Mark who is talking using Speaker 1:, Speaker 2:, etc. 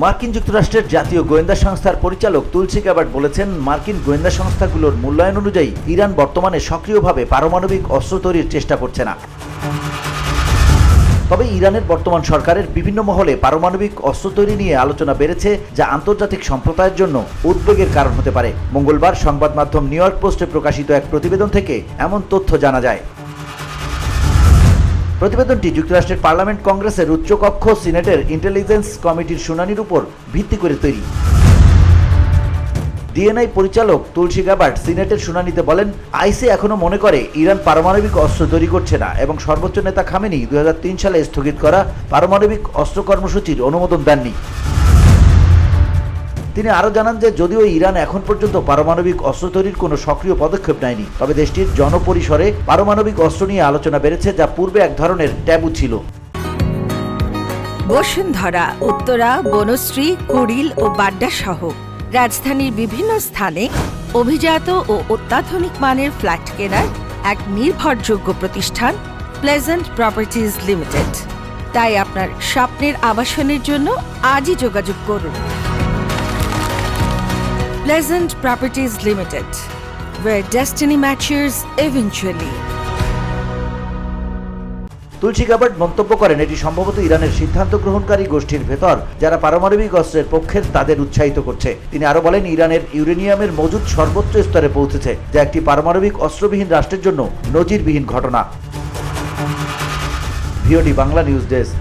Speaker 1: মার্কিন যুক্তরাষ্ট্রের জাতীয় গোয়েন্দা সংস্থার পরিচালক তুলসী গ্যাবার্ট বলেছেন, মার্কিন গোয়েন্দা সংস্থাগুলোর মূল্যায়ন অনুযায়ী ইরান বর্তমানে সক্রিয়ভাবে পারমাণবিক অস্ত্র তৈরির চেষ্টা করছে না। তবে ইরানের বর্তমান সরকারের বিভিন্ন মহলে পারমাণবিক অস্ত্র তৈরি নিয়ে আলোচনা বেড়েছে, যা আন্তর্জাতিক সম্প্রদায়ের জন্য উদ্বেগের কারণ হতে পারে। মঙ্গলবার সংবাদ মাধ্যম নিউ ইয়র্ক পোস্টে প্রকাশিত এক প্রতিবেদন থেকে এমন তথ্য জানা যায়। প্রতিবেদনটি যুক্তরাষ্ট্রের পার্লামেন্ট কংগ্রেসের উচ্চকক্ষ সিনেটের ইন্টেলিজেন্স কমিটির শুনানির উপর ভিত্তি করে তৈরি। ডিএনআই পরিচালক তুলসী গ্যাবার্ট সিনেটের শুনানিতে বলেন, আইসি এখনো মনে করে ইরান পারমাণবিক অস্ত্র তৈরি করছে না এবং সর্বোচ্চ নেতা খামেনি 2003 সালে স্থগিত করা পারমাণবিক অস্ত্র কর্মসূচির অনুমোদন দেননি। তিনি আরও জানান যে যদিও ইরান এখন পর্যন্ত পারমাণবিক অস্ত্র তৈরির কোনো সক্রিয় পদক্ষেপ নেয়নি, তবে দেশটির জনপরিসরে পারমাণবিক অস্ত্র নিয়ে আলোচনা বেড়েছে, যা পূর্বে এক ধরনের ট্যাবু ছিল।
Speaker 2: বসুন্ধরা, উত্তরা, বনশ্রী, কুড়িল ও বাড্ডা সহ রাজধানীর বিভিন্ন স্থানে অভিজাত ও অত্যাধুনিক মানের ফ্ল্যাট কেনার এক নির্ভরযোগ্য প্রতিষ্ঠান প্লেজেন্ট প্রপার্টিজ লিমিটেড। তাই আপনার স্বপ্নের আবাসনের জন্য আজই যোগাযোগ করুন। Pleasant properties limited, where destiny matches eventually.
Speaker 1: Tulsi Gabbard মন্তব্য করেন, এটি সম্ভবত ইরানের সিদ্ধান্ত গ্রহণকারী গোষ্ঠীর ভেতর যারা পারমাণবিক অস্ত্রের পক্ষের তাদের উৎসাহিত করছে। তিনি আরও বলেন, ইরানের ইউরেনিয়ামের মজুদ সর্বোচ্চ স্তরে পৌঁছেছে, যা একটি পারমাণবিক অস্ত্রবিহীন রাষ্ট্রের জন্য নজিরবিহীন ঘটনা। VOD Bangla news desk.